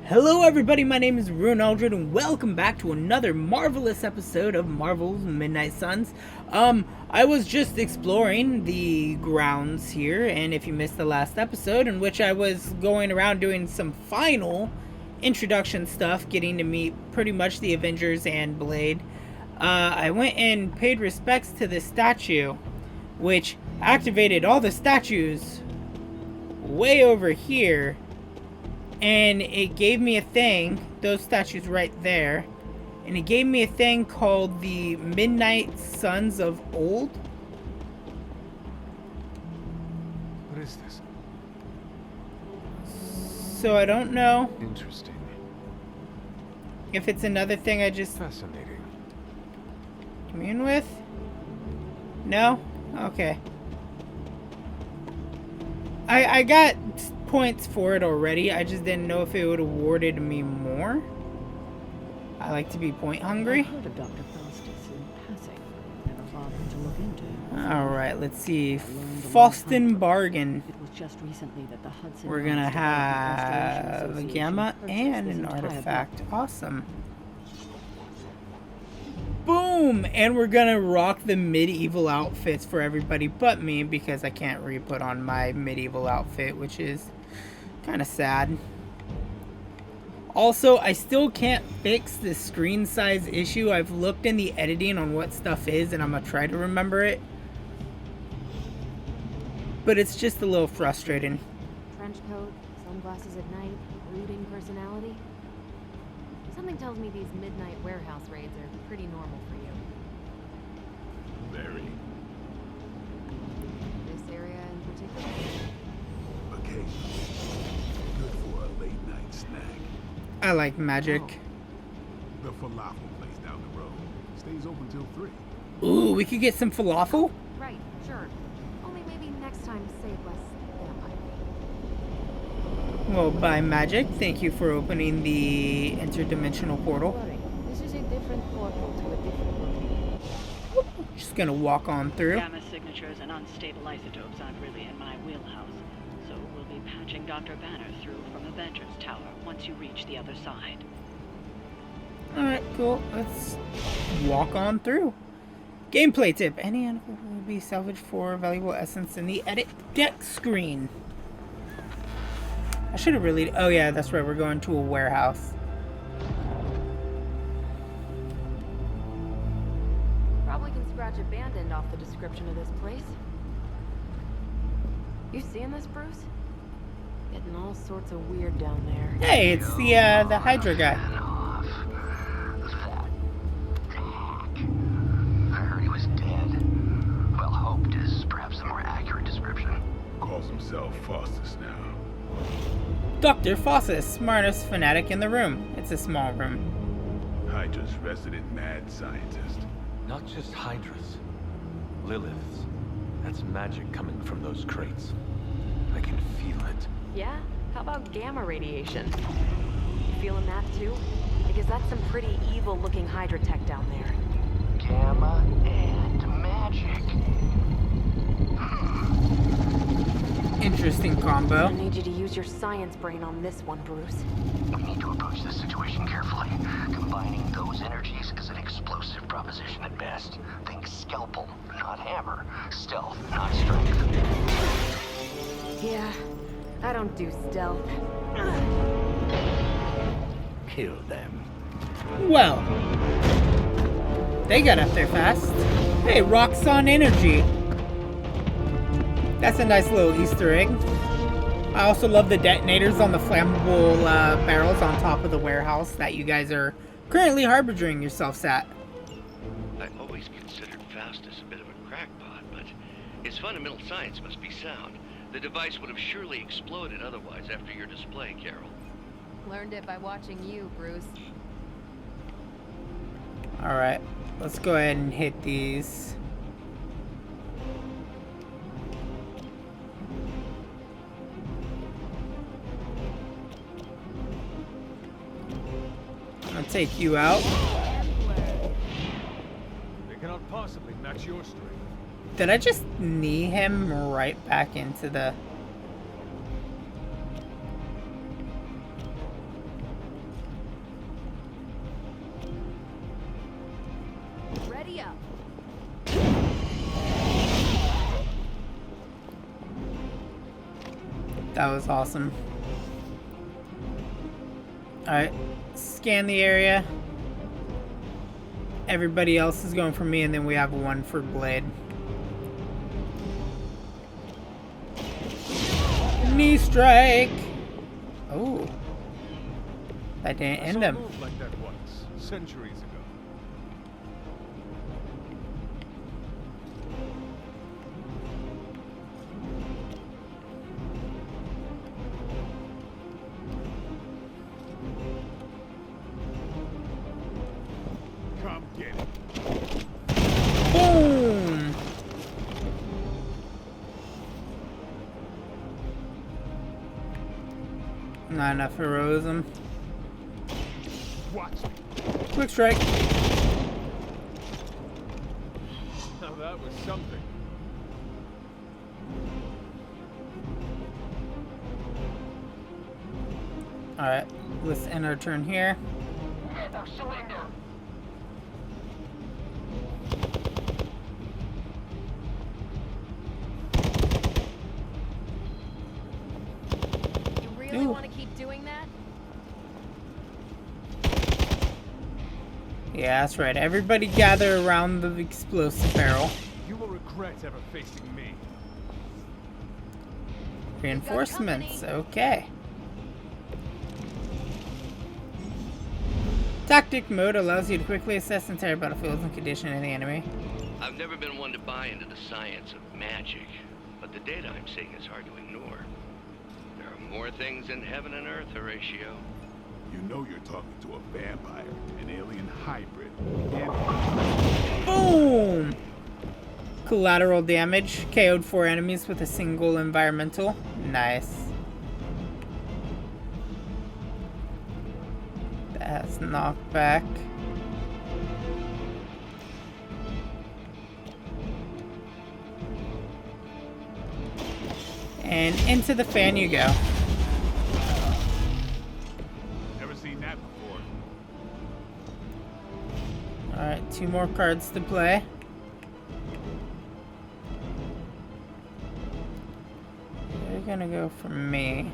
Hello everybody, my name is Ryunn Eldred and welcome back to another marvelous episode of Marvel's Midnight Suns. I was just exploring the grounds here, and if you missed the last episode in which I was going around doing some final introduction stuff, getting to meet pretty much the Avengers and Blade, I went and paid respects to this statue, which activated all the statues way over here. And it gave me a thing, those statues right there, and it gave me a thing called the Midnight Suns of Old. What is this? So I don't know Interesting. if it's another thing I just Fascinating. commune with. No? Okay. I got points for it already. I just didn't know if it would have awarded me more. I like to be point hungry. I heard of Dr. Faustus in passing. Never bothered to look into him. Alright, let's see. Faustian bargain. It was just recently that the Hudson We're gonna Valley have a Restoration gamma Association and purchased an this entire artifact. block. Awesome. Boom! And we're gonna rock the medieval outfits for everybody but me because I can't re-put on my medieval outfit, which is kind of sad. Also, I still can't fix the screen size issue. I've looked in the editing on what stuff is and I'm gonna try to remember it. But it's just a little frustrating. Trench coat, sunglasses at night, brooding personality. Something tells me these midnight warehouse raids are pretty normal for you. Very. This area in particular? Occasionally. Good for a late night snack. I like magic. The falafel place down the road stays open till 3. Ooh, we could get some falafel? Right, sure. Only maybe next time say less than Well, by magic, thank you for opening the interdimensional portal. Worry, this is a different portal to a different location. Just gonna walk on through. Gamma signatures and unstable isotopes aren't really in my wheelhouse, so we'll be patching Dr. Banner through from Avengers Tower once you reach the other side. Alright, cool. Let's walk on through. Gameplay tip. Any animal will be salvaged for valuable essence in the edit deck screen. I should have really... Oh yeah, that's right. We're going to a warehouse. Probably can scratch abandoned off the description of this place. You seeing this, Bruce? Getting all sorts of weird down there. Hey, it's the Hydra guy. I heard he was dead. Well, hoped is perhaps the more accurate description. Calls himself Faustus now. Dr. Faustus, smartest fanatic in the room. It's a small room. Hydra's resident mad scientist. Not just Hydras. Liliths. That's magic coming from those crates. I can feel it. Yeah? How about gamma radiation? You feeling that too? Because that's some pretty evil-looking Hydra tech down there. Gamma and magic. Interesting I combo. need you to use your science brain on this one, Bruce. We need to approach this situation carefully. Combining those energies is an explosive proposition at best. Think scalpel, not hammer. Stealth, not strength. Yeah, I don't do stealth. Kill them. Well, they got up there fast. Hey, Roxxon Energy. That's a nice little Easter egg. I also love the detonators on the flammable barrels on top of the warehouse that you guys are currently harboring yourselves at. I always considered Faustus a bit of a crackpot, but his fundamental science must be sound. The device would have surely exploded otherwise after your display, Carol. Learned it by watching you, Bruce. Alright, let's go ahead and hit these. I'll take you out. They cannot possibly match your strength. Did I just knee him right back into the... That was awesome. Alright, scan the area. Everybody else is going for me, and then we have one for Blade. Knee strike! Oh. That didn't end him. Like that once, centuries ago. Come get it. Boom! Not enough heroism. Watch me. Quick strike. Now that was something. Alright, let's end our turn here. Now surrender. You really Ooh. want to keep doing that? Yeah, that's right. Everybody gather around the explosive barrel. You will regret ever facing me. Reinforcements, okay. Tactic mode allows you to quickly assess entire battlefields and condition of the enemy. I've never been one to buy into the science of magic, but the data I'm seeing is hard to ignore. There are more things in heaven and earth, Horatio. You know you're talking to a vampire, an alien hybrid. Boom! Collateral damage. KO'd 4 enemies with a single environmental. Nice. That's knockback. And into the fan you go. Never seen that before. Alright, 2 more cards to play. They're gonna go for me.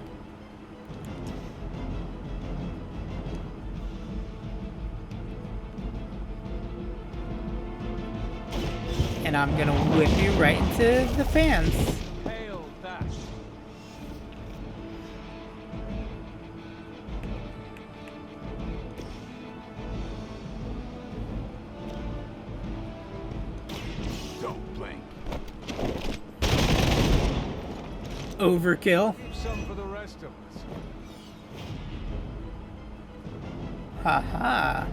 And I'm gonna whip you right into the fans. Hail that. Don't blink. Overkill. Keep some for the rest of us. Haha.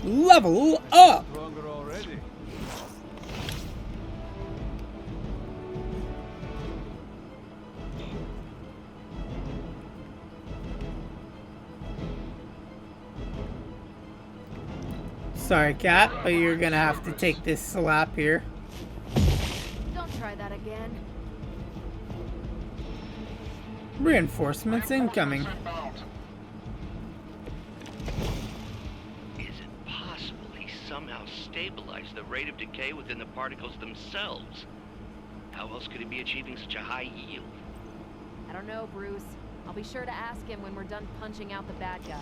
Level up! Stronger already. Sorry, Cat, but you're gonna have to take this slap here. Don't try that again. Reinforcements incoming. Is it possible he somehow stabilized the rate of decay within the particles themselves? How else could he be achieving such a high yield? I don't know, Bruce. I'll be sure to ask him when we're done punching out the bad guys.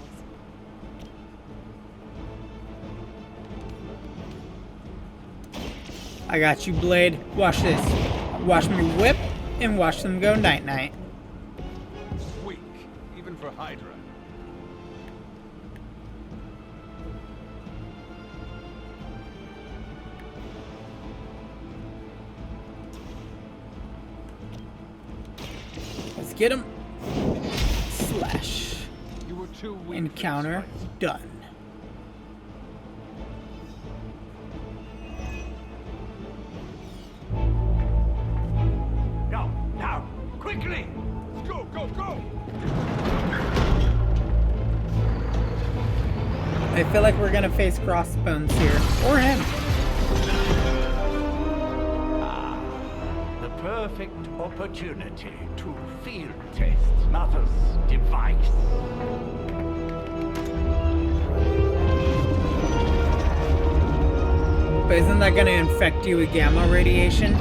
I got you, Blade. Watch this. Watch me whip and watch them go night-night. Weak, even for Hydra. Let's get him. Slash. You were too weak. Encounter done. Now, quickly! Let's go, go, go! I feel like we're gonna face Crossbones here. Or him. The perfect opportunity to field test Mother's device. But isn't that gonna infect you with gamma radiation?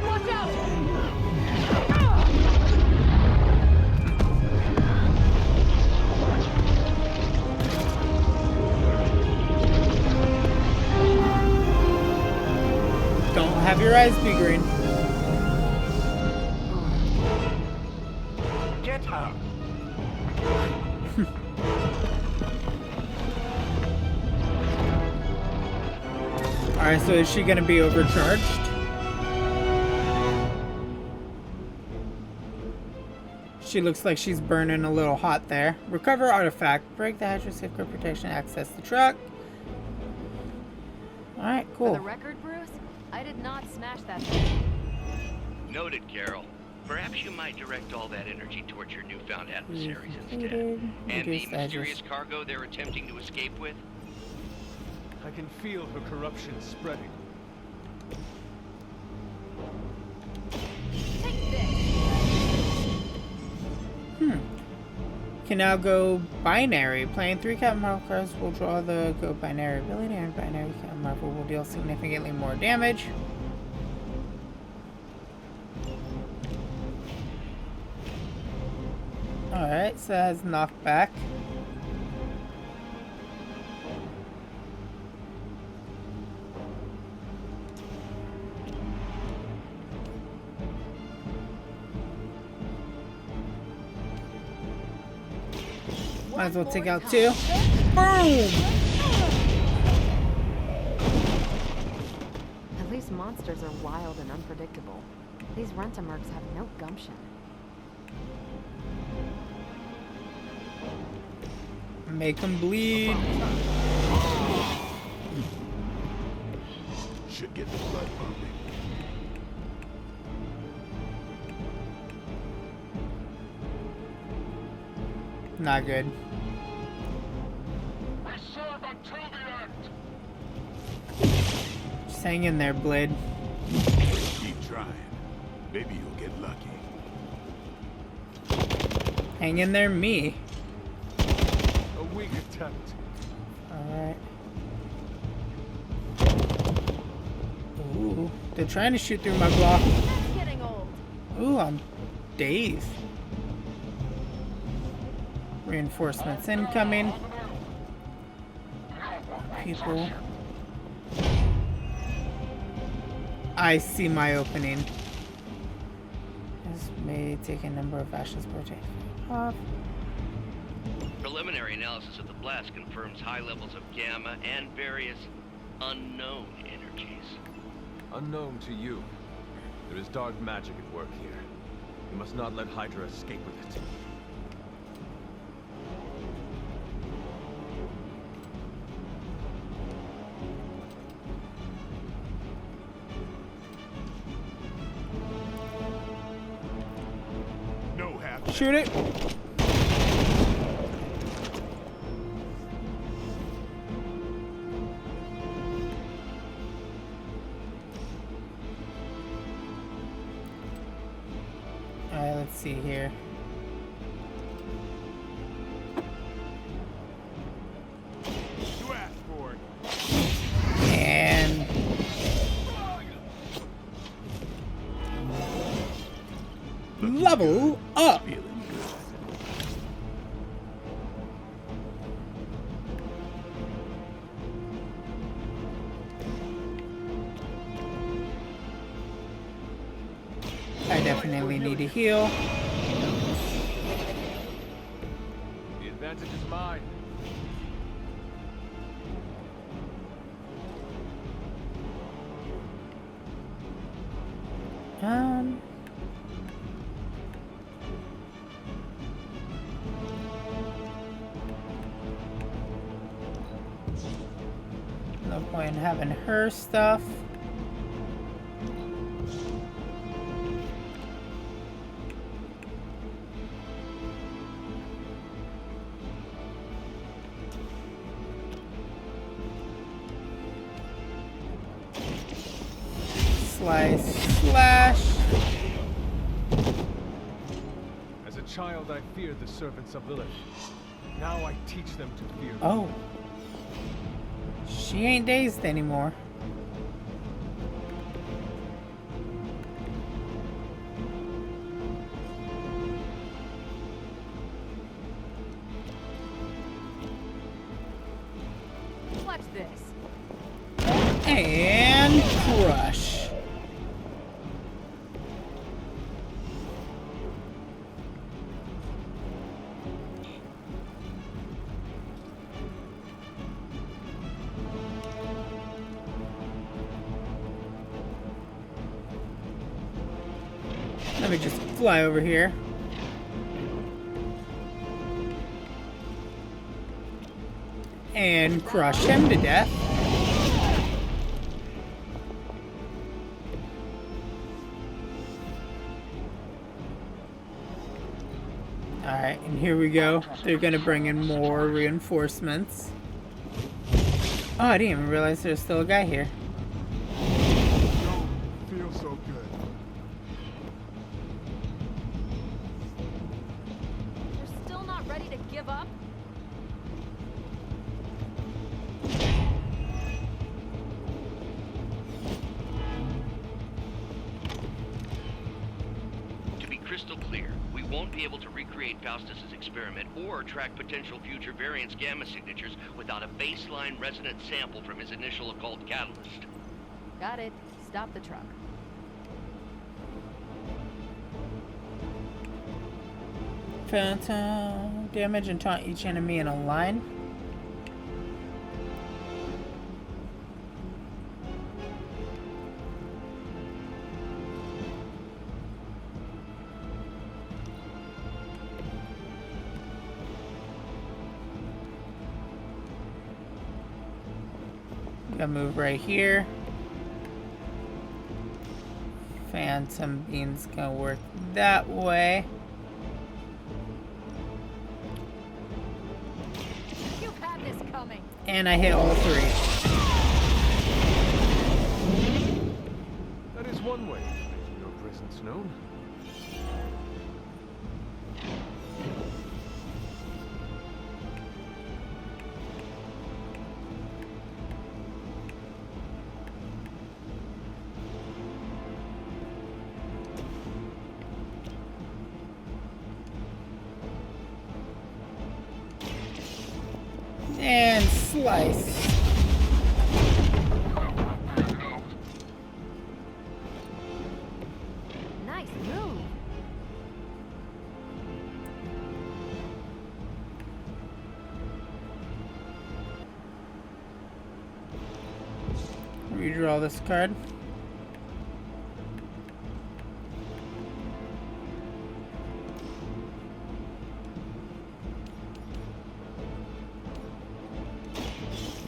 Watch out! Don't have your eyes be green. Get her. Alright, so is she gonna be overcharged? She looks like she's burning a little hot there. Recover artifact. Break the Hydra safeguard protection. Access the truck. Alright, For cool. the record, Bruce, I did not smash that thing. Noted, Carol. Perhaps you might direct all that energy towards your newfound adversaries instead. Completed. And the Reduce the mysterious Hydra's- cargo they're attempting to escape with? I can feel her corruption spreading. Take this. Can now go binary. Playing 3 Captain Marvel cards will draw the go binary ability, and binary Captain Marvel will deal significantly more damage. Alright, so that has knockback. Might as well take out 2. Boom! At least monsters are wild and unpredictable. These Rentamercs have no gumption. Make them bleed. Should get the blood pumping. Not good. Just hang in there, Blade. Keep trying. Maybe you'll get lucky. Hang in there, me. A weak attempt. Alright. Ooh, they're trying to shoot through my block. That's getting old. Ooh, I'm dazed. Reinforcements incoming. People. I see my opening. This may take a number of actions per turn. Off. Preliminary analysis of the blast confirms high levels of gamma and various unknown energies. Unknown to you. There is dark magic at work here. You must not let Hydra escape with it. No half. Shoot it. Alright, let's see here. You asked for it. And level up. Feeling good. I definitely need to heal. The advantage is mine. No point in having her stuff. slice, slash. As a child, I feared the servants of Lilith. Now I teach them to fear me. Oh. She ain't dazed anymore. Watch this. And crush. Let me just fly over here. And crush him to death. Alright, and here we go. They're gonna bring in more reinforcements. Oh, I didn't even realize there's still a guy here. Don't feel so good. You're still not ready to give up? To be crystal clear, we won't be able to recreate Faustus's experiment or track potential future variance gamma signatures without a baseline resonant sample from his initial occult catalyst. Got it. Stop the truck. Phantom damage and taunt each enemy in a line. Gonna move right here. Phantom beam's gonna work that way. You had this coming. And I hit all three. That is one way of making your presence known. And slice. Nice move. Redraw this card.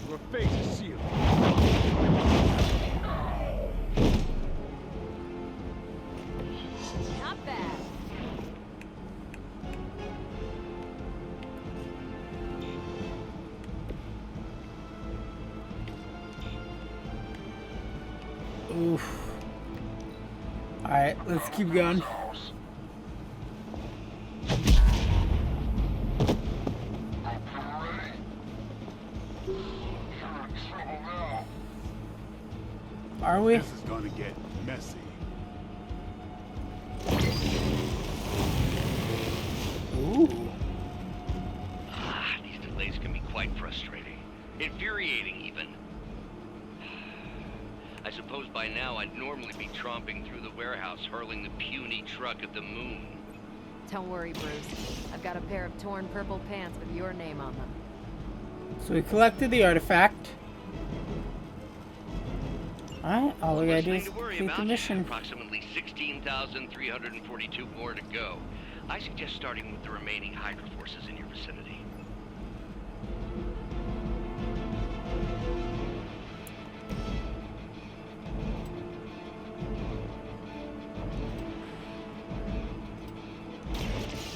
Your fate is sealed. Not bad. Oof. Alright, let's keep going. Are we? This is gonna get messy. Ooh. These delays can be quite frustrating. Infuriating, even. I suppose by now I'd normally be tromping through the warehouse, hurling the puny truck at the moon. Don't worry, Bruce. I've got a pair of torn purple pants with your name on them. So we collected the artifact. Alright, all we gotta do is complete the mission. Approximately 16,342 more to go. I suggest starting with the remaining Hydra forces in your vicinity.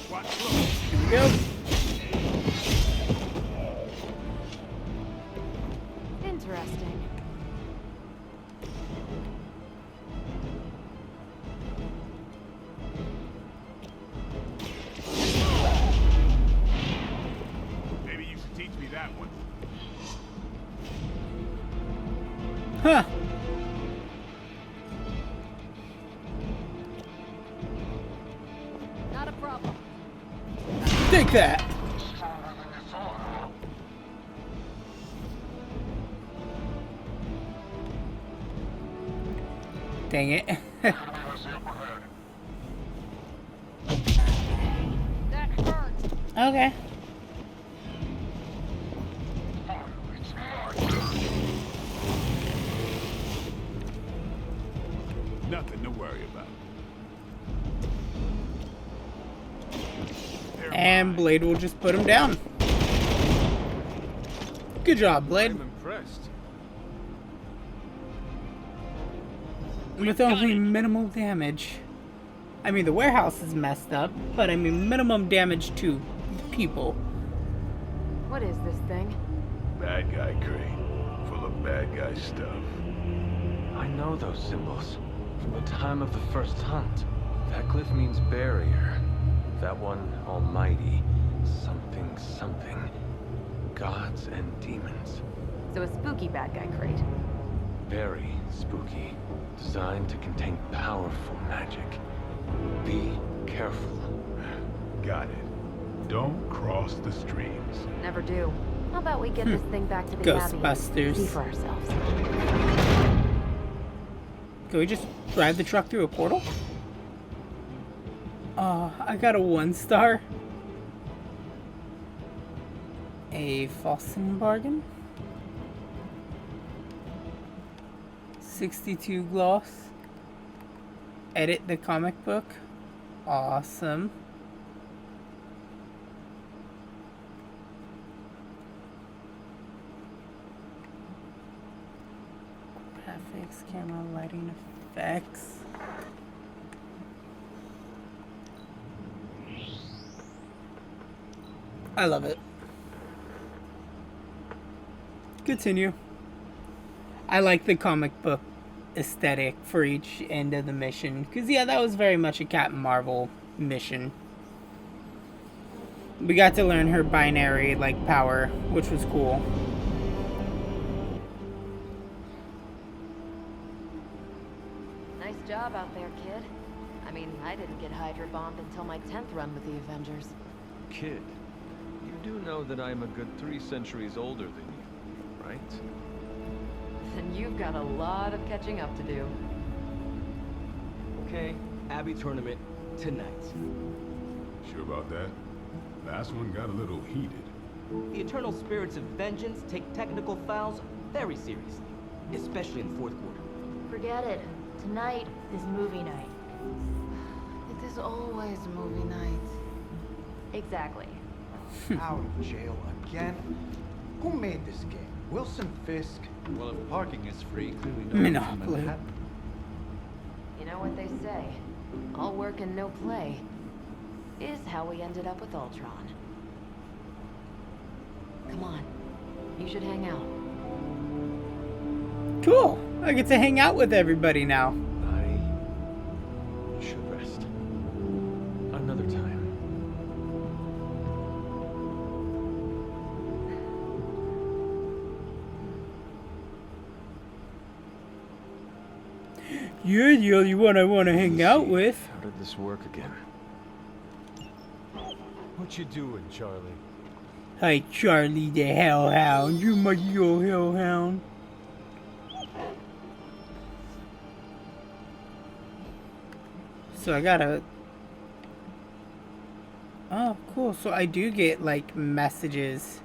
Watch close. Here we go. Interesting. like that. Dang it. That hurts. Okay. Nothing to worry about. And Blade will just put him down. Good job, Blade. I'm impressed. With only minimal damage. I mean, the warehouse is messed up, but I mean, minimum damage to people. What is this thing? Bad guy crate. Full of bad guy stuff. I know those symbols from the time of the first hunt. That glyph means barrier. That one, almighty. Something, something. Gods and demons. So a spooky bad guy crate. Very spooky. Designed to contain powerful magic. Be careful. Got it. Don't cross the streams. Never do. How about we get this thing back to the Ghostbusters. Abbey and see for ourselves? Can we just drive the truck through a portal? I got a 1 star. A Faustian bargain. 62 gloss. Edit the comic book. Awesome. Graphics, camera, lighting, effects. I love it. Continue. I like the comic book aesthetic for each end of the mission. Because, yeah, that was very much a Captain Marvel mission. We got to learn her binary, like, power, which was cool. Nice job out there, kid. I mean, I didn't get Hydra bombed until my 10th run with the Avengers. Kid, you do know that I'm a good 3 centuries older than you, right? Then you've got a lot of catching up to do. Okay, Abbey tournament tonight. Sure about that? Last one got a little heated. The eternal spirits of vengeance take technical fouls very seriously, especially in the 4th quarter. Forget it. Tonight is movie night. It is always movie night. Exactly. Out of jail again? Who made this game? Wilson Fisk? Well, if parking is free, clearly no Monopoly. You know what they say? All work and no play is how we ended up with Ultron. Come on. You should hang out. Cool. I get to hang out with everybody now. I should rest. Another time. You're the only one I want to hang out with. How did this work again? What you doing, Charlie? Hi, Charlie the Hellhound. You my little hellhound. So I gotta... Oh, cool. So I do get, like, messages.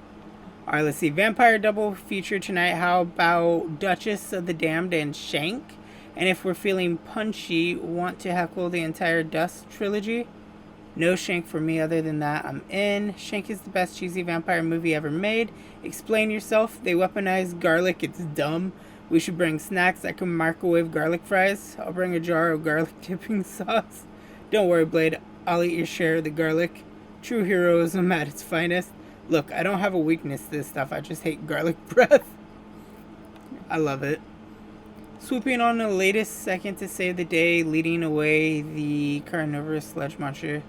Alright, let's see. Vampire double feature tonight. How about Duchess of the Damned and Shank? And if we're feeling punchy, want to heckle the entire Dust trilogy? No Shank for me. Other than that, I'm in. Shank is the best cheesy vampire movie ever made. Explain yourself. They weaponize garlic. It's dumb. We should bring snacks. I can microwave garlic fries. I'll bring a jar of garlic dipping sauce. Don't worry, Blade. I'll eat your share of the garlic. True heroism at its finest. Look, I don't have a weakness to this stuff. I just hate garlic breath. I love it. Swooping on the latest second to save the day, leading away the carnivorous sledge monster.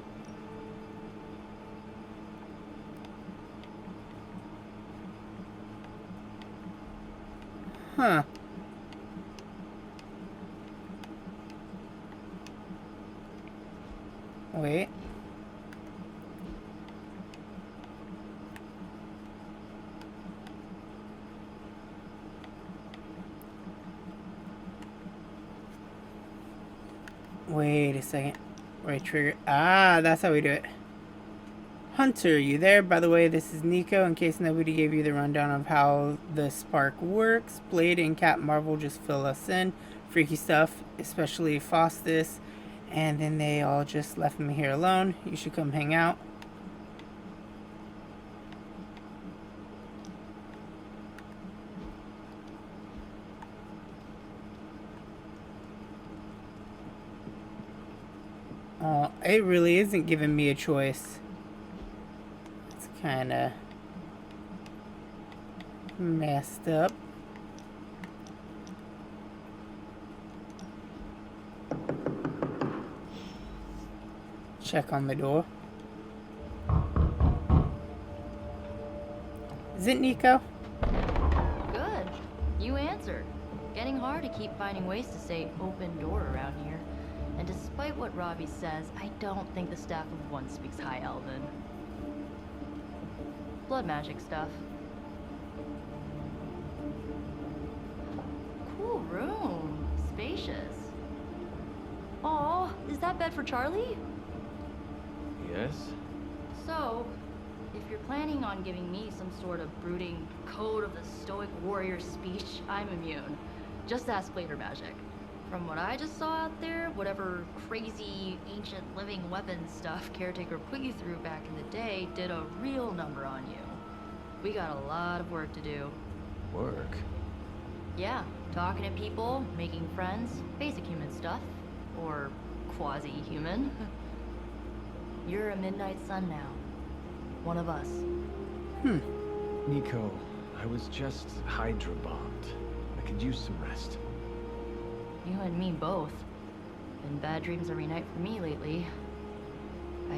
Huh. Wait. Wait a second. Right trigger. Ah, that's how we do it. Hunter, you there? By the way, this is Nico. In case nobody gave you the rundown of how the spark works, Blade and Cat Marvel just fill us in. Freaky stuff, especially Faustus. And then they all just left me here alone. You should come hang out. Oh, it really isn't giving me a choice. It's kind of messed up. Check on the door. Is it Nico? Good. You answered. Getting hard to keep finding ways to say open door around here. And despite what Robbie says, I don't think the staff of one speaks High Elven. Blood magic stuff. Cool room. Spacious. Aw, is that bed for Charlie? Yes? So, if you're planning on giving me some sort of brooding code of the stoic warrior speech, I'm immune. Just ask later magic. From what I just saw out there, whatever crazy ancient living weapons stuff Caretaker put you through back in the day did a real number on you. We got a lot of work to do. Work? Yeah, talking to people, making friends, basic human stuff. Or quasi-human. You're a Midnight Sun now. One of us. Nico, I was just Hydra bombed. I could use some rest. You and me both. Been bad dreams every night for me lately. I,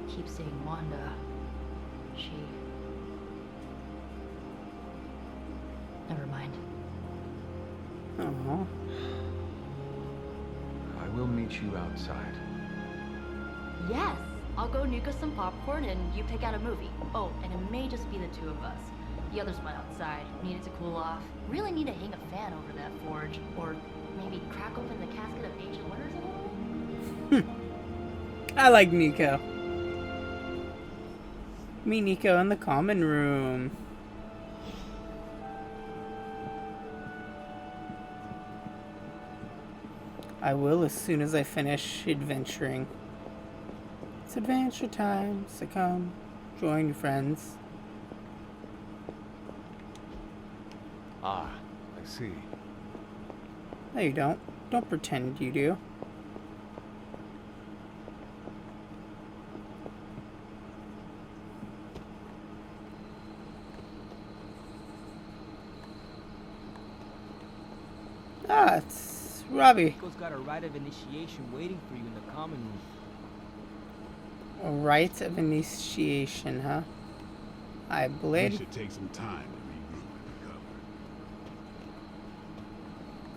keep seeing Wanda. She... Never mind. Oh. I will meet you outside. Yes! I'll go nuke us some popcorn and you pick out a movie. Oh, and it may just be the two of us. The others went outside, needed to cool off. Really need to hang a fan over that forge. Or maybe crack open the casket of ancient wonders a little? I like Nico. Meet Nico in the common room. I will as soon as I finish adventuring. It's adventure time, so come, join your friends. Ah, I see. No, you don't. Don't pretend you do. Ah, it's Robbie. Nico's got a rite of initiation waiting for you in the common room. A rite of initiation, huh? I Blade. We should take some time to regroup and recover.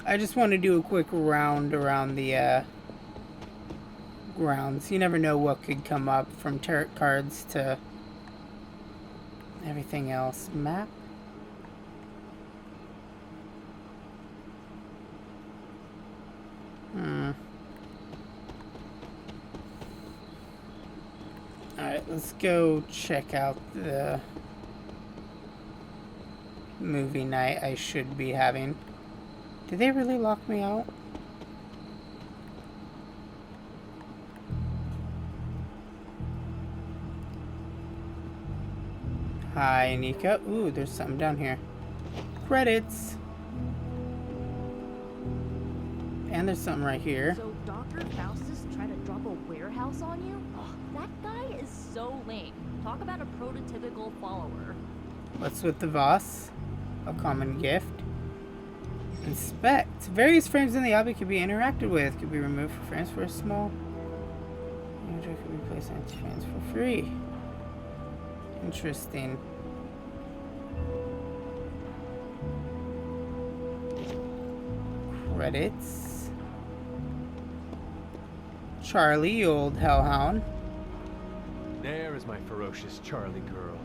I just want to do a quick round around the grounds. You never know what could come up, from tarot cards to everything else. Map? Alright, let's go check out the movie night I should be having. Did they really lock me out? Hi, Nico. Ooh, there's something down here. Credits. And there's something right here. So Dr. Faustus tried to drop a warehouse on you? Oh, that guy is so lame. Talk about a prototypical follower. What's with the Voss? A common gift. Inspect. Various frames in the object can be interacted with. Could be removed for frames for a small. Object can be placed on frames for free. Interesting. Credits. Charlie, you old hellhound. There is my ferocious Charlie girl.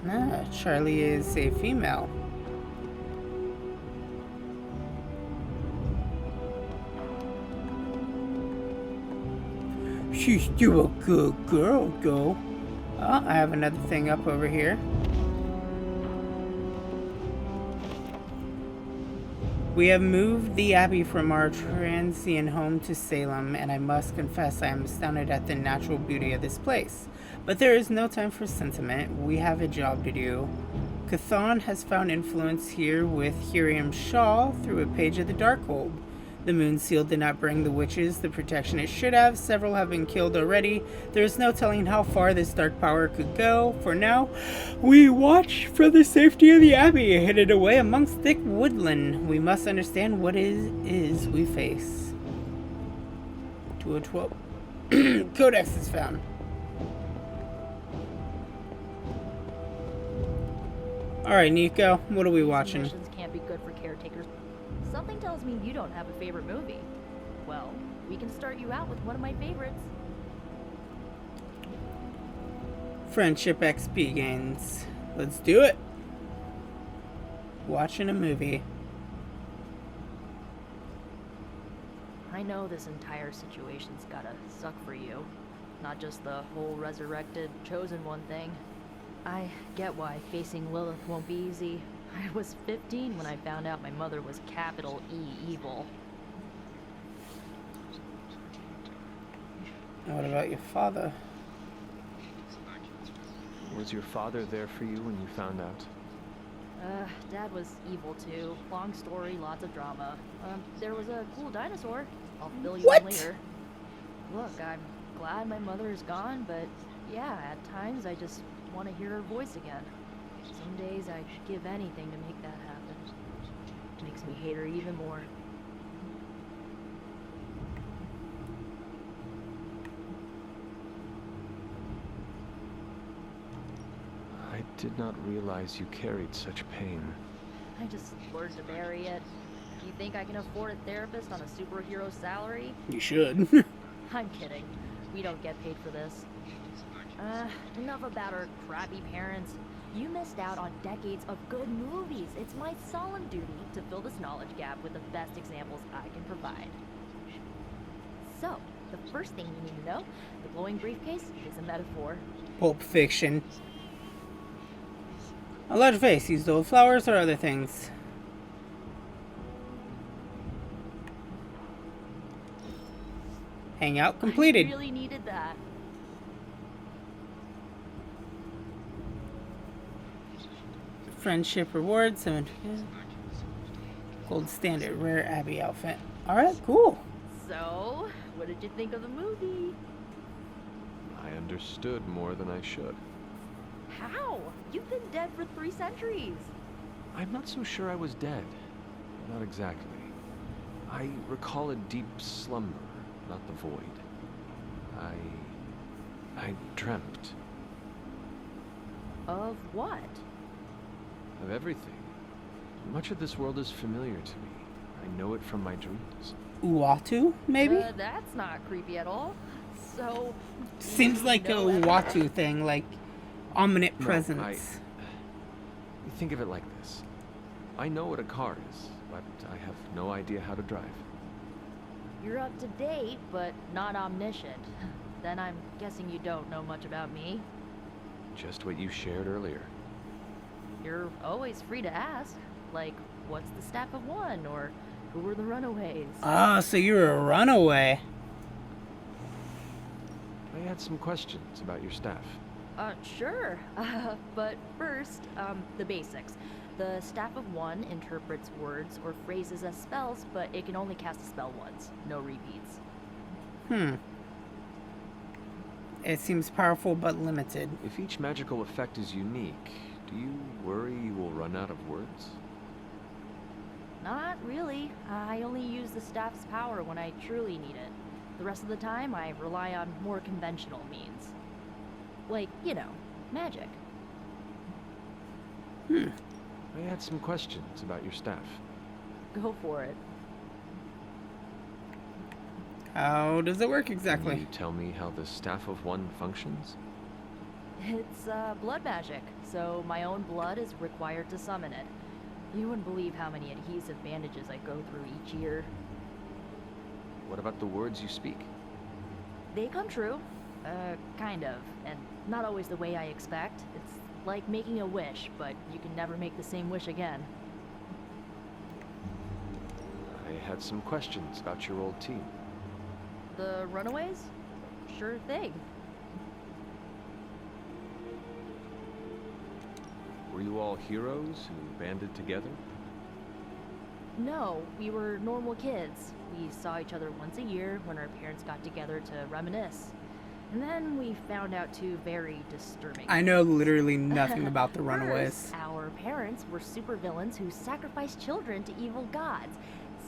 Ah, Charlie is a female. She's still a good girl, though. Oh, I have another thing up over here. We have moved the Abbey from our transient home to Salem, and I must confess I am astounded at the natural beauty of this place. But there is no time for sentiment. We have a job to do. Cthon has found influence here with Hiriam Shaw through a page of the Darkhold. The Moon Seal did not bring the witches the protection it should have. Several have been killed already. There is no telling how far this dark power could go. For now, we watch for the safety of the Abbey, hidden away amongst thick woodland. We must understand what it is we face. 212. Codex is found. Alright, Nico, what are we watching? Missions can't be good for caretakers. Something tells me you don't have a favorite movie. Well, we can start you out with one of my favorites. Friendship XP gains. Let's do it. Watching a movie. I know this entire situation's gotta suck for you. Not just the whole resurrected, chosen one thing. I get why facing Lilith won't be easy. I was 15 when I found out my mother was capital E evil. What about your father? Was your father there for you when you found out? Dad was evil too. Long story, lots of drama. There was a cool dinosaur. I'll fill you in later. Look, I'm glad my mother is gone, but yeah, at times I just want to hear her voice again. Some days I'd give anything to make that happen. It makes me hate her even more. I did not realize you carried such pain. I just learned to bury it. You think I can afford a therapist on a superhero salary? You should. I'm kidding. We don't get paid for this. Enough about our crappy parents. You missed out on decades of good movies. It's my solemn duty to fill this knowledge gap with the best examples I can provide. So, the first thing you need to know, the glowing briefcase is a metaphor. Pulp Fiction. A large vase used to hold flowers or other things. Hangout completed. I really needed that. Friendship rewards, 7 gold standard, rare Abbey outfit. Alright, cool. So, what did you think of the movie? I understood more than I should. How? You've been dead for 3 centuries. I'm not so sure I was dead. Not exactly. I recall a deep slumber, not the void. I dreamt. Of what? Of everything. Much of this world is familiar to me. I know it from my dreams. Uatu, maybe? That's not creepy at all. So... Seems like a Uatu thing, like ominous presence. You think of it like this. I know what a car is, but I have no idea how to drive. You're up to date, but not omniscient. Then I'm guessing you don't know much about me. Just what you shared earlier. You're always free to ask. Like, what's the staff of one? Or who were the Runaways? Ah, so you're a runaway. I had some questions about your staff. Sure. But first, the basics. The staff of one interprets words or phrases as spells, but it can only cast a spell once. No repeats. It seems powerful but limited. If each magical effect is unique, do you worry you will run out of words? Not really. I only use the staff's power when I truly need it. The rest of the time, I rely on more conventional means. Like, you know, magic. I had some questions about your staff. Go for it. How does it work exactly? Can you tell me how the staff of one functions? It's blood magic, so my own blood is required to summon it. You wouldn't believe how many adhesive bandages I go through each year. What about the words you speak? they come true. Kind of. And not always the way I expect. It's like making a wish, but you can never make the same wish again. I had some questions about your old team. The Runaways? Sure thing. Were you all heroes who banded together? No, we were normal kids. We saw each other once a year when our parents got together to reminisce. And then we found out two very disturbing I know literally nothing about the Runaways. First, our parents were supervillains who sacrificed children to evil gods.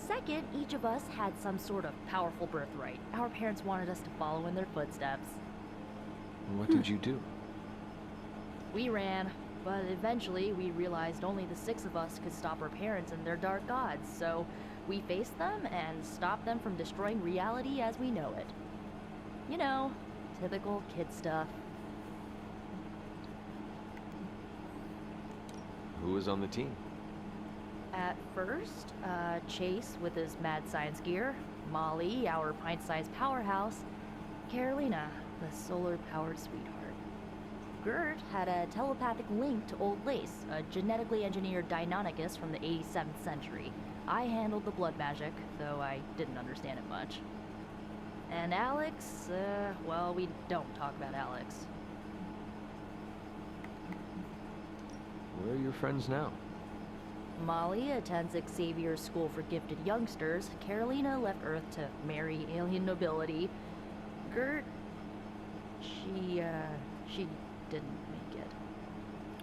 Second, each of us had some sort of powerful birthright. Our parents wanted us to follow in their footsteps. What did you do? We ran, but eventually we realized only the 6 of us could stop our parents and their dark gods, so we faced them and stopped them from destroying reality as we know it. You know, typical kid stuff. Who was on the team? At first, Chase with his mad science gear, Molly, our pint-sized powerhouse, Carolina, the solar-powered sweetheart. Gert had a telepathic link to Old Lace, a genetically engineered Deinonychus from the 87th century. I handled the blood magic, though I didn't understand it much. And Alex, well, we don't talk about Alex. Where are your friends now? Molly attends Xavier's School for Gifted Youngsters. Carolina left Earth to marry alien nobility. Gert, she didn't make it.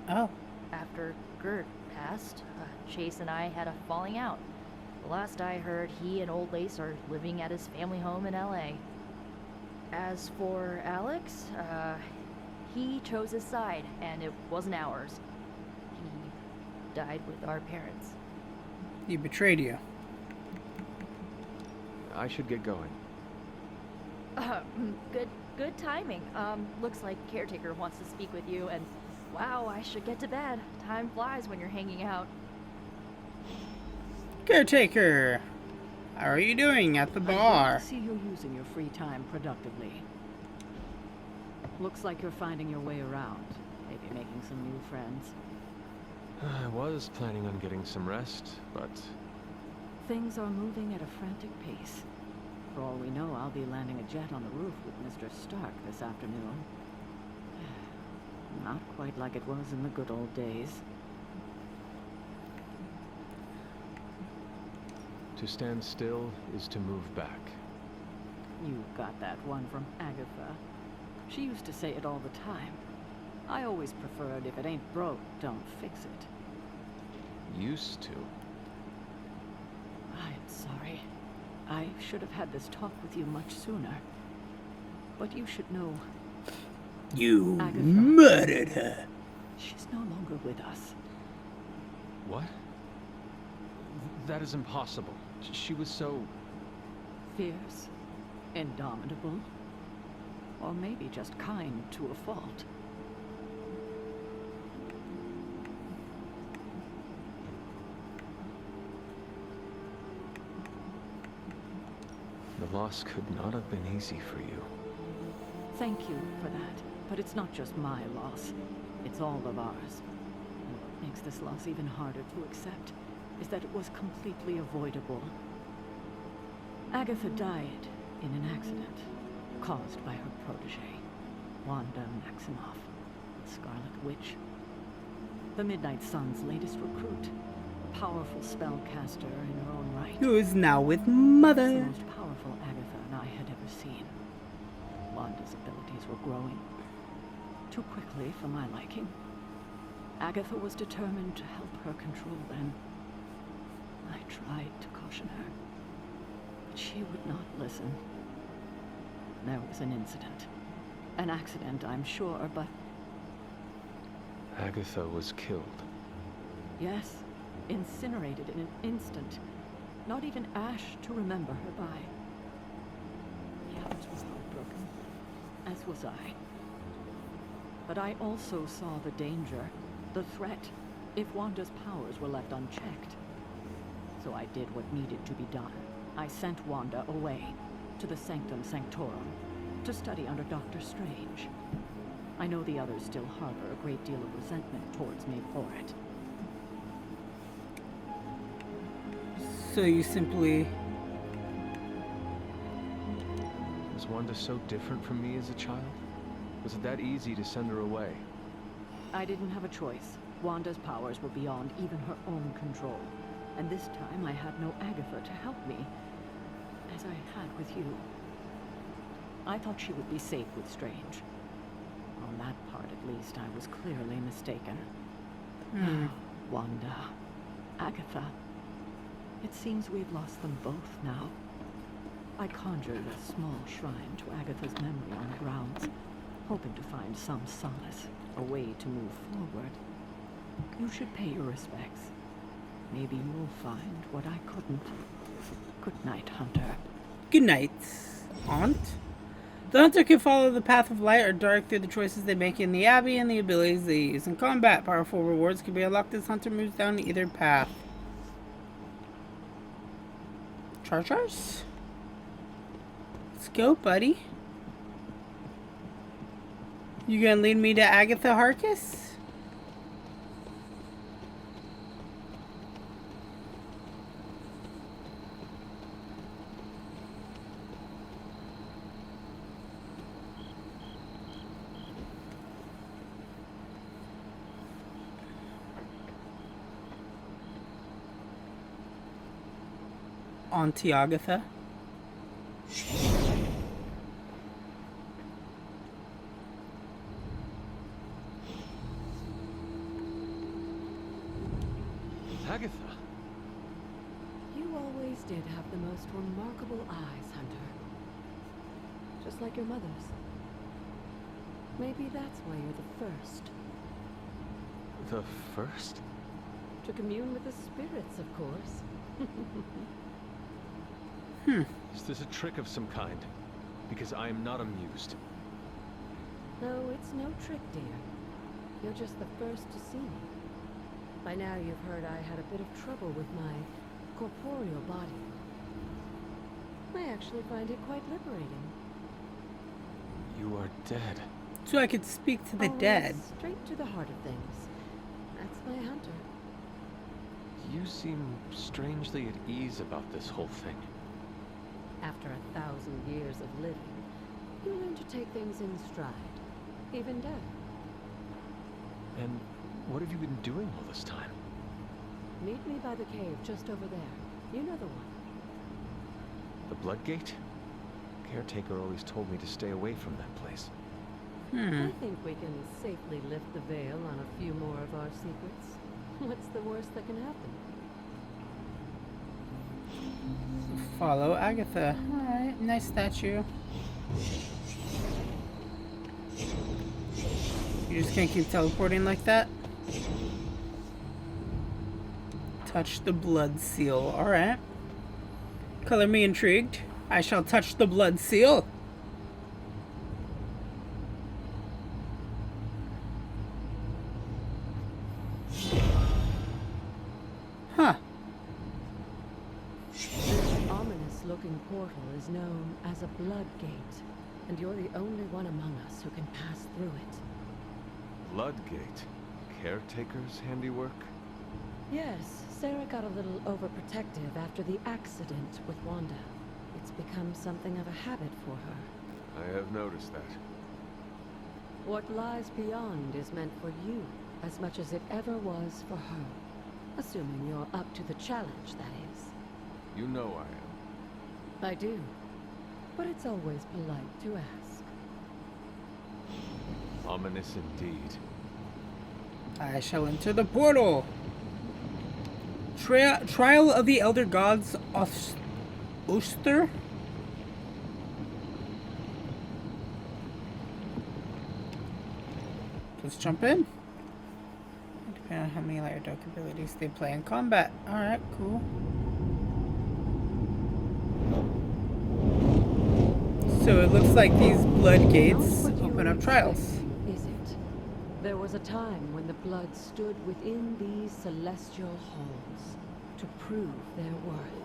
Oh. After Gert passed, Chase and I had a falling out. The last I heard, he and Old Lace are living at his family home in LA. As for Alex, he chose his side, and it wasn't ours. He died with our parents. He betrayed you. I should get going. Good timing. Looks like Caretaker wants to speak with you, and wow, I should get to bed. Time flies when you're hanging out. Caretaker, how are you doing at the bar? I see you using your free time productively. Looks like you're finding your way around. Maybe making some new friends. I was planning on getting some rest, but... Things are moving at a frantic pace. For all we know, I'll be landing a jet on the roof with Mr. Stark this afternoon. Not quite like it was in the good old days. To stand still is to move back. You got that one from Agatha. She used to say it all the time. I always preferred if it ain't broke, don't fix it. Used to. I'm sorry. I should have had this talk with you much sooner. But you should know... You Agatha, murdered her. She's no longer with us. What? That is impossible. She was so... Fierce, indomitable, or maybe just kind to a fault. The loss could not have been easy for you. Thank you for that, but it's not just my loss. It's all of ours. And what makes this loss even harder to accept is that it was completely avoidable. Agatha died in an accident caused by her protege, Wanda Maximoff, the Scarlet Witch. The Midnight Sun's latest recruit, a powerful spellcaster in her own right. Who is now with Mother. The most powerful Agatha and I had ever seen. Wanda's abilities were growing. Too quickly for my liking. Agatha was determined to help her control them. I tried to caution her, but she would not listen. There was an incident. An accident, I'm sure, but... Agatha was killed. Yes, incinerated in an instant. Not even ash to remember her by. The others was heartbroken, as was I. But I also saw the danger, the threat, if Wanda's powers were left unchecked. So I did what needed to be done. I sent Wanda away, to the Sanctum Sanctorum, to study under Dr. Strange. I know the others still harbor a great deal of resentment towards me for it. So you simply... Was Wanda so different from me as a child? Was it that easy to send her away? I didn't have a choice. Wanda's powers were beyond even her own control. And this time I had no Agatha to help me, as I had with you. I thought she would be safe with Strange. On that part, at least, I was clearly mistaken. Wanda, Agatha. It seems we've lost them both now. I conjured a small shrine to Agatha's memory on the grounds, hoping to find some solace, a way to move forward. You should pay your respects. Maybe you'll find what I couldn't. Good night, Hunter. Good night, Aunt. The Hunter can follow the path of light or dark through the choices they make in the Abbey and the abilities they use. In combat, powerful rewards can be unlocked as Hunter moves down either path. Chargers? Let's go, buddy. You gonna lead me to Agatha Harkness? Auntie Agatha. Agatha. You always did have the most remarkable eyes, Hunter. Just like your mother's. Maybe that's why you're the first. The first? To commune with the spirits, of course. Is this a trick of some kind? Because I am not amused. No, it's no trick, dear. You're just the first to see me. By now you've heard I had a bit of trouble with my corporeal body. I actually find it quite liberating. You are dead. So I could speak to the Always dead. Straight to the heart of things. That's my Hunter. You seem strangely at ease about this whole thing. After 1,000 years of living, you learn to take things in stride, even death. And what have you been doing all this time? Meet me by the cave just over there. You know the one. The Bloodgate? Caretaker always told me to stay away from that place. I think we can safely lift the veil on a few more of our secrets. What's the worst that can happen? Follow Agatha. Alright, nice statue. You just can't keep teleporting like that? Touch the blood seal. Alright. Color me intrigued. I shall touch the blood seal. Huh. This ominous-looking portal is known as a blood gate, and you're the only one among us who can pass through it. Bloodgate? Caretaker's handiwork? Yes, Sarah got a little overprotective after the accident with Wanda. It's become something of a habit for her. I have noticed that. What lies beyond is meant for you as much as it ever was for her. Assuming you're up to the challenge, that is. You know I am. I do. But it's always polite to ask. Ominous indeed. I shall enter the portal. Trial of the Elder Gods Oster? Let's jump in. Depending on how many light or dark abilities they play in combat. Alright, cool. So it looks like these blood gates open up trials. Is it? There was a time when the blood stood within these celestial halls to prove their worth.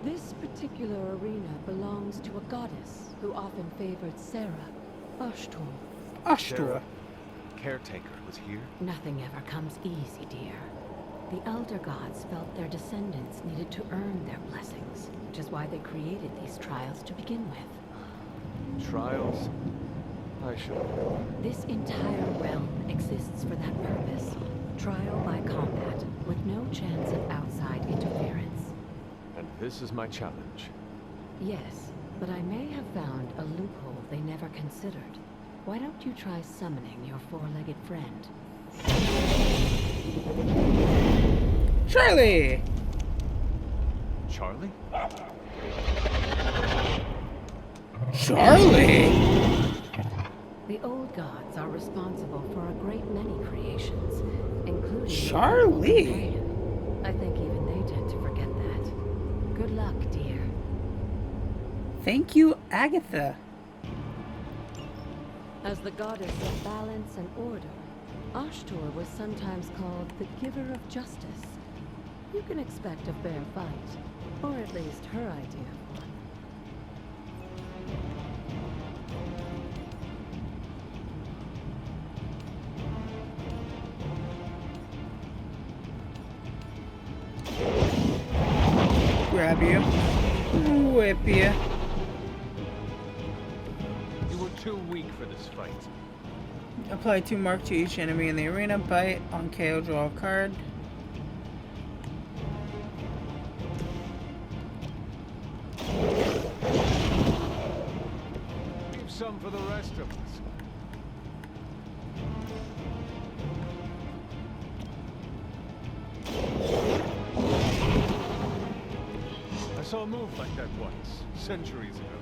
This particular arena belongs to a goddess who often favored Sarah, Ashtor. Ashtor. Caretaker was here? Nothing ever comes easy, dear. The Elder Gods felt their descendants needed to earn their blessings, which is why they created these trials to begin with. Trials? I should know. This entire realm exists for that purpose. Trial by combat, with no chance of outside interference. And this is my challenge. Yes, but I may have found a loophole they never considered. Why don't you try summoning your four-legged friend? Charlie! Charlie? Charlie! The old gods are responsible for a great many creations, including... Charlie! I think even they tend to forget that. Good luck, dear. Thank you, Agatha. As the goddess of balance and order, Ashtor was sometimes called the giver of justice. You can expect a fair fight, or at least her idea of one. Grab you. Whip you. You were too weak for this fight. Apply 2 mark to each enemy in the arena. Bite on KO, draw a card. Leave some for the rest of us. I saw a move like that once, centuries ago.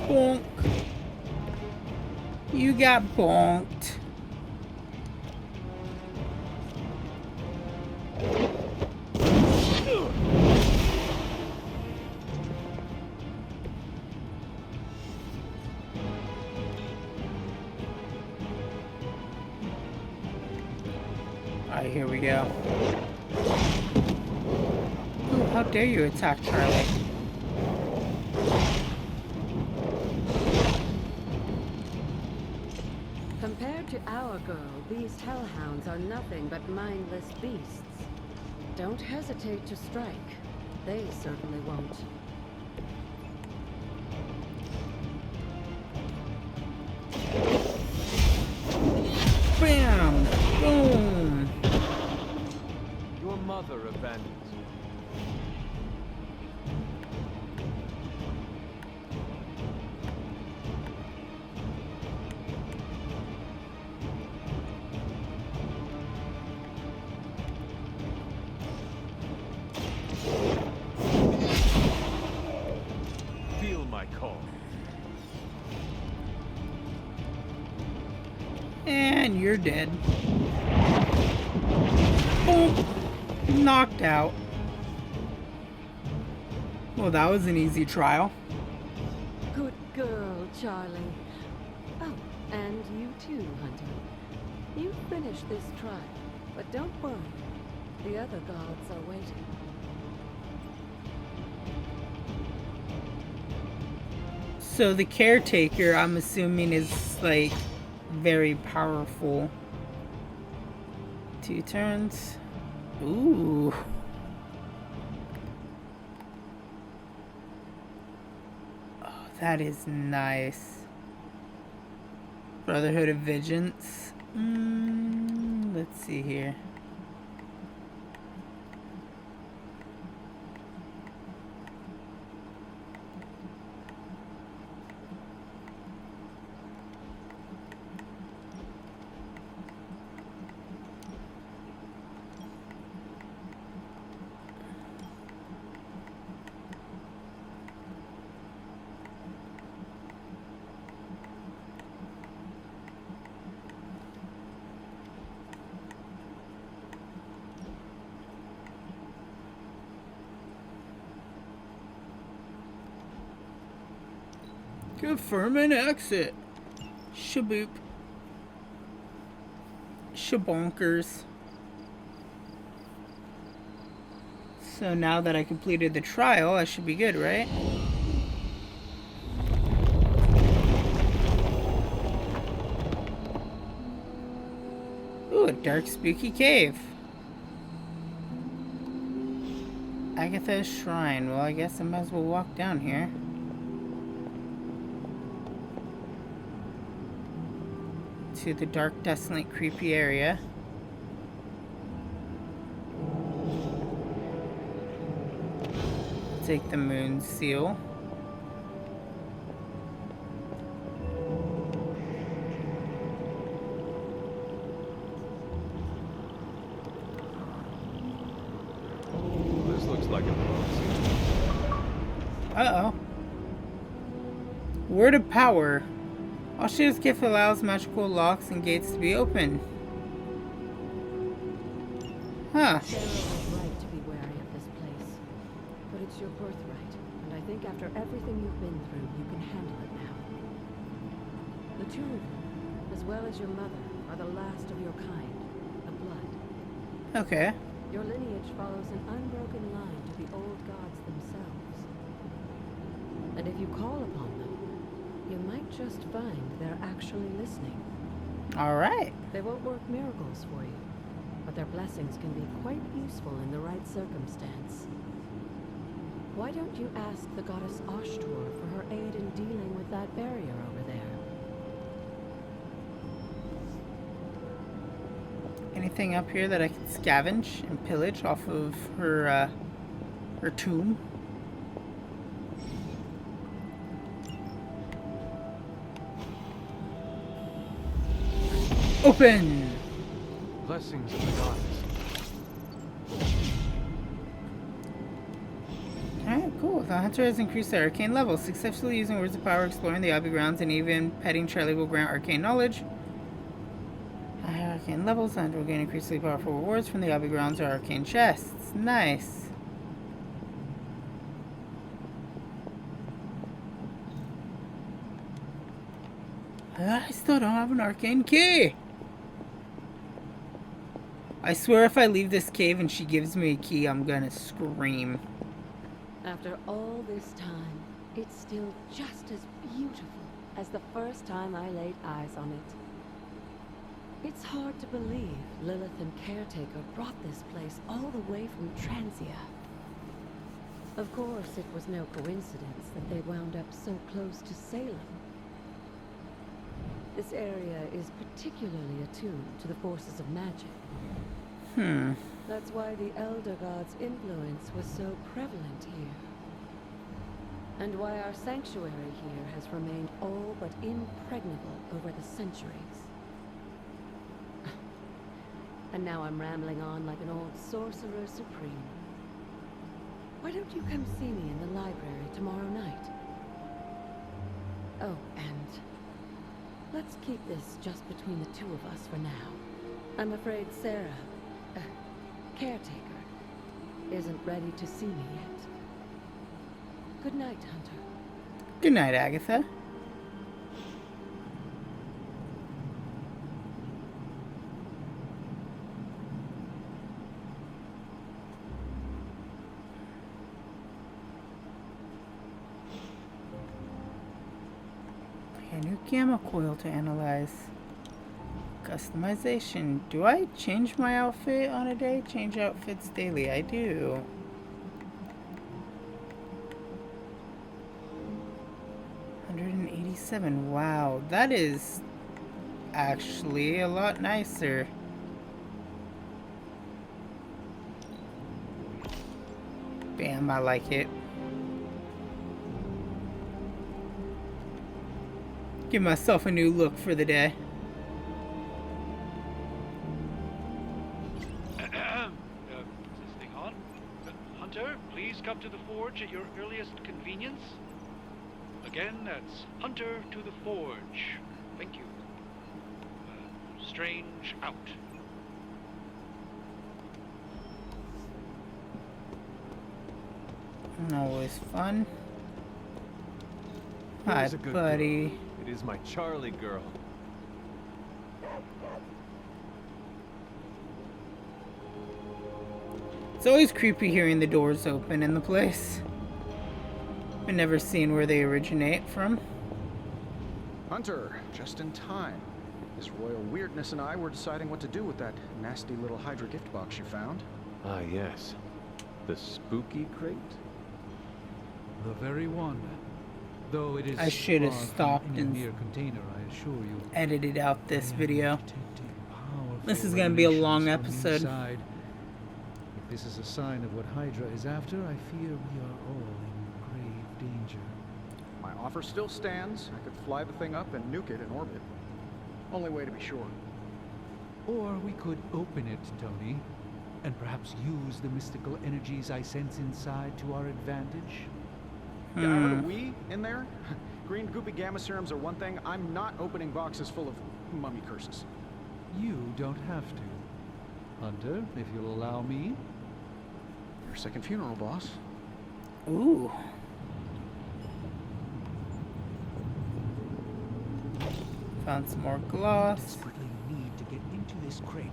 Bonk. You got bonked. Alright, here we go. Ooh, how dare you attack Charlie? Compared to our girl, these hellhounds are nothing but mindless beasts. Don't hesitate to strike. They certainly won't. Bam! Boom! Your mother abandoned you. Feel my call. And you're dead. Boom! Knocked out. Well, that was an easy trial. Good girl, Charlie. Oh, and you too, Hunter. You finished this trial, but don't worry. The other gods are waiting. So the caretaker, I'm assuming, is like very powerful. 2 turns. Ooh. Oh, that is nice. Brotherhood of Vengeance. Let's see here. Confirm an exit. Shaboop. shabonkers. So now that I completed the trial, I should be good, right? Ooh, a dark, spooky cave. Agatha's shrine. Well, I guess I might as well walk down here. To the dark, desolate, creepy area. Take the moon seal. This looks like a Uh-oh. Word of power. All Shady's gift allows magical locks and gates to be open. Huh. Sarah was right to be wary of this place. But it's your birthright, and I think after everything you've been through, you can handle it now. The two of you, as well as your mother, are the last of your kind, the blood. Okay. Your lineage follows an unbroken line to the old gods themselves. And if you call upon them, you might just find they're actually listening. Alright. They won't work miracles for you, but their blessings can be quite useful in the right circumstance. Why don't you ask the goddess Ashtor for her aid in dealing with that barrier over there? Anything up here that I can scavenge and pillage off of her tomb? Open! Blessings of the goddess. Alright, cool. The hunter has increased their arcane level, successfully using words of power, exploring the Abbey grounds, and even petting Charlie will grant arcane knowledge. Higher arcane levels, the hunter will gain increasingly powerful rewards from the Abbey grounds or arcane chests. Nice. I still don't have an arcane key! I swear if I leave this cave and she gives me a key, I'm gonna scream. After all this time, it's still just as beautiful as the first time I laid eyes on it. It's hard to believe Lilith and Caretaker brought this place all the way from Transia. Of course, it was no coincidence that they wound up so close to Salem. This area is particularly attuned to the forces of magic. That's why the Elder God's influence was so prevalent here. And why our sanctuary here has remained all but impregnable over the centuries. And now I'm rambling on like an old sorcerer supreme. Why don't you come see me in the library tomorrow night? Oh, and let's keep this just between the two of us for now. I'm afraid Sarah, Caretaker, isn't ready to see me yet. Good night, Hunter. Good night, Agatha. A new gamma coil to analyze. Customization. Do I change my outfit on a day? Change outfits daily. I do. $187. Wow, that is actually a lot nicer. Bam, I like it. Give myself a new look for the day. Is this thing on? Hunter, please come to the forge at your earliest convenience. Again, that's Hunter to the forge. Thank you. Strange out. Always fun. Hi, Here's a good buddy. girl. It is my Charlie girl. It's always creepy hearing the doors open in the place. I've never seen where they originate from. Hunter, just in time. His royal weirdness and I were deciding what to do with that nasty little Hydra gift box you found. Ah, yes. The spooky crate? The very one. Though it is I should have far from stopped any and mere container, I assure you. edited out this video. Powerful This is going to be a long emanations from episode. inside. If this is a sign of what Hydra is after, I fear we are all in grave danger. My offer still stands. I could fly the thing up and nuke it in orbit. Only way to be sure. Or we could open it, Tony, and perhaps use the mystical energies I sense inside to our advantage. Yeah, I heard a we in there. Green goopy gamma serums are one thing. I'm not opening boxes full of mummy curses. You don't have to. Hunter, if you'll allow me. Your second funeral, boss. Ooh. Found some more gloss. Desperately need to get into this crate.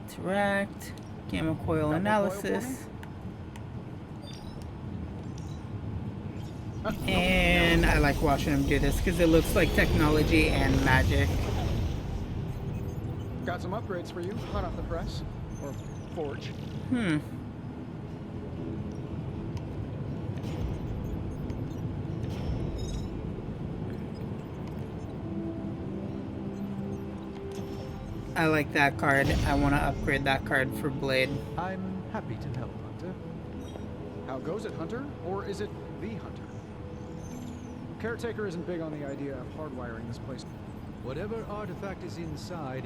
Interact. Gamma coil analysis. And I like watching him do this because it looks like technology and magic. Got some upgrades for you, hot off the press. Or forge. I like that card. I want to upgrade that card for Blade. I'm happy to help, Hunter. How goes it, Hunter? Or is it the Hunter? Caretaker isn't big on the idea of hardwiring this place. Whatever artifact is inside,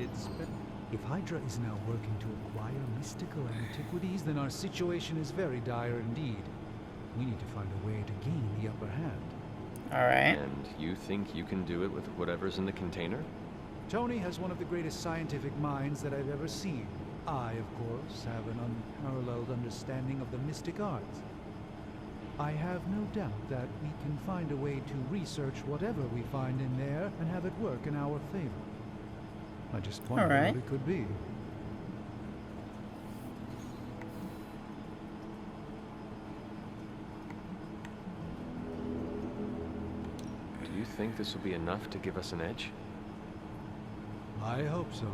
if Hydra is now working to acquire mystical antiquities, then our situation is very dire indeed. We need to find a way to gain the upper hand. Alright. And you think you can do it with whatever's in the container? Tony has one of the greatest scientific minds that I've ever seen. I, of course, have an unparalleled understanding of the mystic arts. I have no doubt that we can find a way to research whatever we find in there and have it work in our favor. I just wonder what it could be. Do you think this will be enough to give us an edge? I hope so.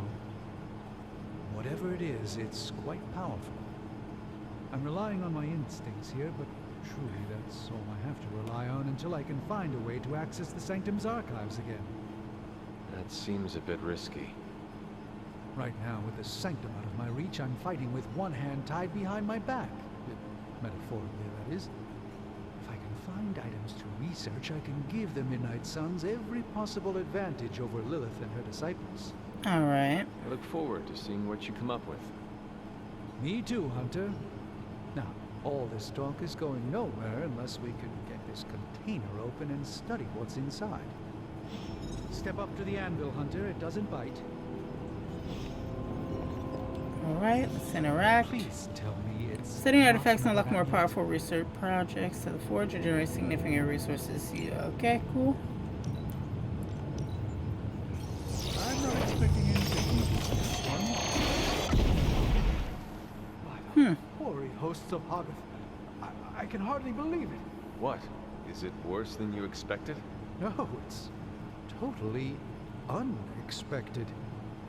Whatever it is, it's quite powerful. I'm relying on my instincts here, but truly that's all I have to rely on until I can find a way to access the Sanctum's archives again. That seems a bit risky. Right now, with the Sanctum out of my reach, I'm fighting with one hand tied behind my back. Metaphorically, that is. If I can find items to research, I can give the Midnight Suns every possible advantage over Lilith and her disciples. Alright. I look forward to seeing what you come up with. Me too, Hunter. Now, all this talk is going nowhere unless we can get this container open and study what's inside. Step up to the anvil, Hunter. It doesn't bite. Alright, let's interact. Please tell me it's... Studying artifacts and unlock more powerful research projects to the forge and generate significant resources. Yeah, okay, cool. I'm not expecting anything easy from this one. Hoary hosts of Hoggoth. I can hardly believe it. What? Is it worse than you expected? No, it's totally unexpected.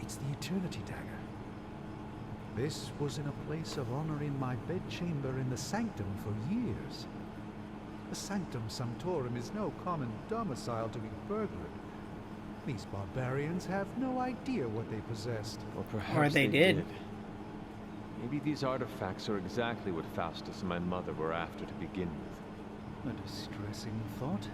It's the Eternity Dagger. This was in a place of honor in my bedchamber in the Sanctum for years. The Sanctum Sanctorum is no common domicile to be burglared. These barbarians have no idea what they possessed. Or perhaps they did. Maybe these artifacts are exactly what Faustus and my mother were after to begin with. A distressing thought.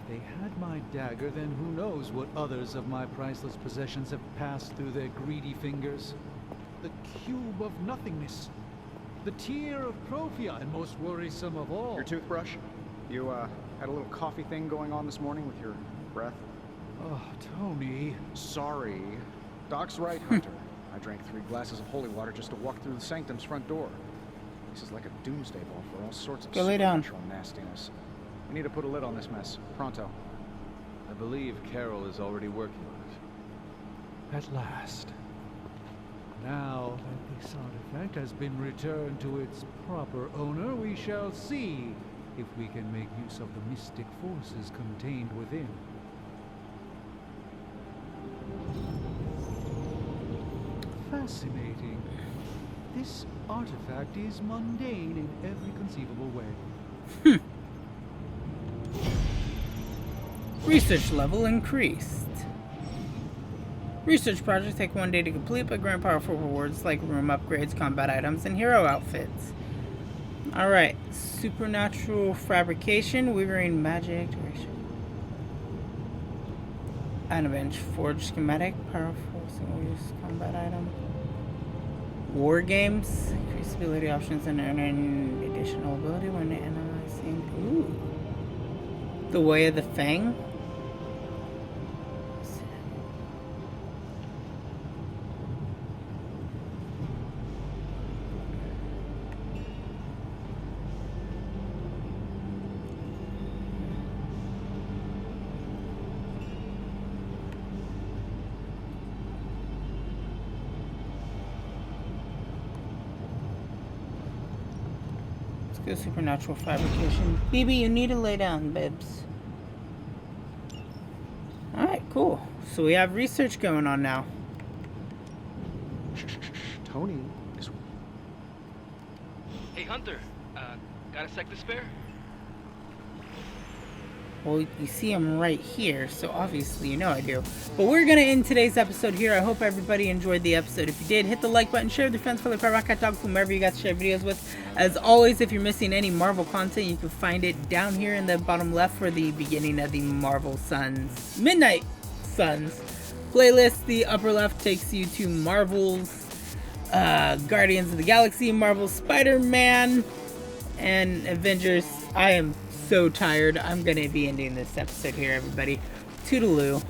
If they had my dagger, then who knows what others of my priceless possessions have passed through their greedy fingers. The cube of nothingness. The tear of Prophia, and most worrisome of all. Your toothbrush? You, had a little coffee thing going on this morning with your breath? Oh, Tony. Sorry. Doc's right, Hunter. I drank 3 glasses of holy water just to walk through the Sanctum's front door. This is like a doomsday ball for all sorts of supernatural nastiness. We need to put a lid on this mess. Pronto. I believe Carol is already working on it. At last. Now that this artifact has been returned to its proper owner, we shall see if we can make use of the mystic forces contained within. Fascinating. This artifact is mundane in every conceivable way. Research level increased. Research projects take 1 day to complete, but grant powerful rewards like room upgrades, combat items, and hero outfits. Alright, supernatural fabrication, weaving magic, duration. Item bench, forge schematic, powerful single-use combat item. War games, increase ability options and earn an additional ability when analyzing. Ooh. The Way of the Fang. Good supernatural fabrication. BB, you need to lay down, bibs. Alright, cool. So we have research going on now. Tony is... Hey, Hunter. Got a sec to spare? Well, you see I'm right here, so obviously you know I do. But we're going to end today's episode here. I hope everybody enjoyed the episode. If you did, hit the like button, share with your friends, follow Rock Cat Dog, whomever you got to share videos with. As always, if you're missing any Marvel content, you can find it down here in the bottom left for the beginning of the Marvel Suns, Midnight Suns playlist. The upper left takes you to Marvel's Guardians of the Galaxy, Marvel's Spider-Man, and Avengers. I am so tired. I'm going to be ending this episode here, everybody. Toodaloo.